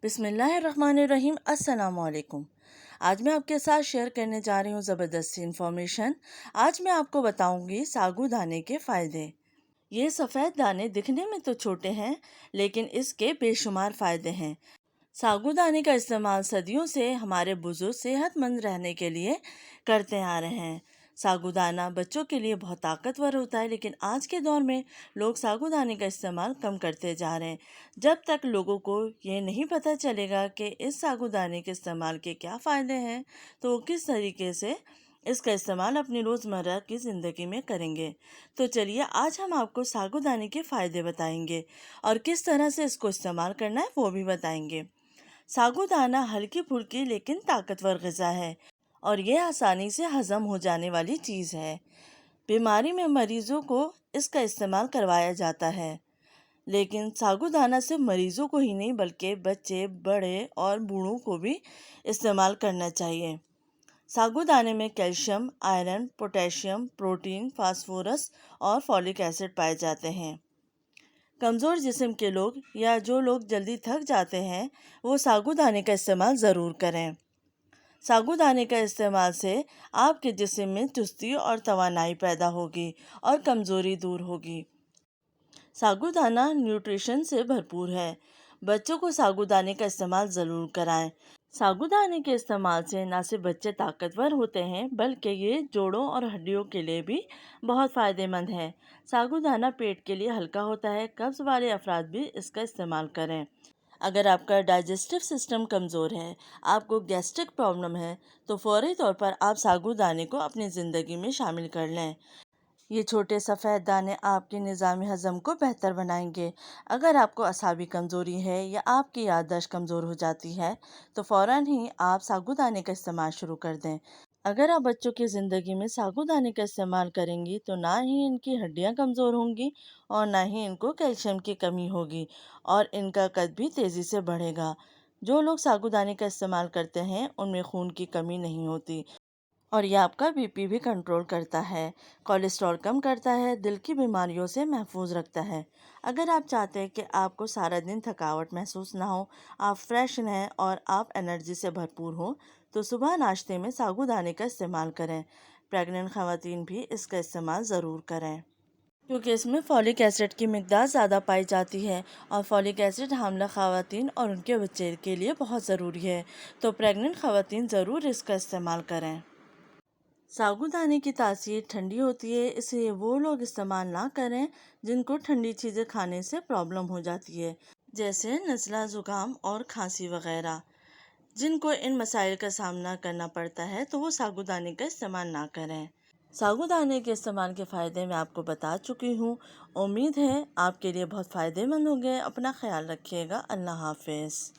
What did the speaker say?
بسم اللہ الرحمن الرحیم۔ السلام علیکم۔ آج میں آپ کے ساتھ شیئر کرنے جا رہی ہوں زبردست انفارمیشن۔ آج میں آپ کو بتاؤں گی ساگو دانے کے فائدے۔ یہ سفید دانے دکھنے میں تو چھوٹے ہیں لیکن اس کے بے شمار فائدے ہیں۔ ساگو دانے کا استعمال صدیوں سے ہمارے بزرگ صحت مند رہنے کے لیے کرتے آ رہے ہیں۔ ساگو دانہ بچوں کے لیے بہت طاقتور ہوتا ہے، لیکن آج کے دور میں لوگ ساگو دانے کا استعمال کم کرتے جا رہے ہیں۔ جب تک لوگوں کو یہ نہیں پتہ چلے گا کہ اس ساگو دانے کے استعمال کے کیا فائدے ہیں تو وہ کس طریقے سے اس کا استعمال اپنی روزمرہ کی زندگی میں کریں گے۔ تو چلیے آج ہم آپ کو ساگو دانے کے فائدے بتائیں گے اور کس طرح سے اس کو استعمال کرنا ہے وہ بھی بتائیں گے۔ ساگو دانہ ہلکی پھلکی لیکن طاقتور غذا ہے اور یہ آسانی سے ہضم ہو جانے والی چیز ہے۔ بیماری میں مریضوں کو اس کا استعمال کروایا جاتا ہے، لیکن ساگو دانہ صرف مریضوں کو ہی نہیں بلکہ بچے، بڑے اور بوڑھوں کو بھی استعمال کرنا چاہیے۔ ساگو دانے میں calcium, iron, potassium, protein, phosphorus اور فولک ایسڈ پائے جاتے ہیں۔ کمزور جسم کے لوگ یا جو لوگ جلدی تھک جاتے ہیں وہ ساگو دانے کا استعمال ضرور کریں۔ ساگو دانے کا استعمال سے آپ کے جسم میں چستی اور توانائی پیدا ہوگی اور کمزوری دور ہوگی۔ ساگو دانہ نیوٹریشن سے بھرپور ہے۔ بچوں کو ساگو دانے کا استعمال ضرور کرائیں۔ ساگو دانے کے استعمال سے نہ صرف بچے طاقتور ہوتے ہیں بلکہ یہ جوڑوں اور ہڈیوں کے لیے بھی بہت فائدہ مند ہے۔ ساگو دانہ پیٹ کے لیے ہلکا ہوتا ہے۔ قبض والے افراد بھی اس کا استعمال کریں۔ اگر آپ کا ڈائجسٹو سسٹم کمزور ہے، آپ کو گیسٹرک پرابلم ہے تو فوری طور پر آپ ساگو دانے کو اپنی زندگی میں شامل کر لیں۔ یہ چھوٹے سفید دانے آپ کے نظام ہضم کو بہتر بنائیں گے۔ اگر آپ کو اعصابی کمزوری ہے یا آپ کی یادداشت کمزور ہو جاتی ہے تو فوراً ہی آپ ساگو دانے کا استعمال شروع کر دیں۔ اگر آپ بچوں کی زندگی میں ساگو دانے کا استعمال کریں گی تو نہ ہی ان کی ہڈیاں کمزور ہوں گی اور نہ ہی ان کو کیلشیم کی کمی ہوگی اور ان کا قد بھی تیزی سے بڑھے گا۔ جو لوگ ساگو دانے کا استعمال کرتے ہیں ان میں خون کی کمی نہیں ہوتی اور یہ آپ کا بی پی بھی کنٹرول کرتا ہے، کولیسٹرول کم کرتا ہے، دل کی بیماریوں سے محفوظ رکھتا ہے۔ اگر آپ چاہتے ہیں کہ آپ کو سارا دن تھکاوٹ محسوس نہ ہو، آپ فریش رہیں اور آپ انرجی سے بھرپور ہوں تو صبح ناشتے میں ساگو دانے کا استعمال کریں۔ پریگننٹ خواتین بھی اس کا استعمال ضرور کریں کیونکہ اس میں فولک ایسڈ کی مقدار زیادہ پائی جاتی ہے اور فولک ایسڈ حاملہ خواتین اور ان کے بچے کے لیے بہت ضروری ہے، تو پریگننٹ خواتین ضرور اس کا استعمال کریں۔ ساگو دانے کی تاثیر ٹھنڈی ہوتی ہے، اس لیے وہ لوگ استعمال نہ کریں جن کو ٹھنڈی چیزیں کھانے سے پرابلم ہو جاتی ہے، جیسے نزلہ، زکام اور کھانسی وغیرہ۔ جن کو ان مسائل کا سامنا کرنا پڑتا ہے تو وہ ساگو دانے کا استعمال نہ کریں۔ ساگو دانے کے استعمال کے فائدے میں آپ کو بتا چکی ہوں۔ امید ہے آپ کے لیے بہت فائدے مند ہوں گے۔ اپنا خیال رکھیے گا۔ اللہ حافظ۔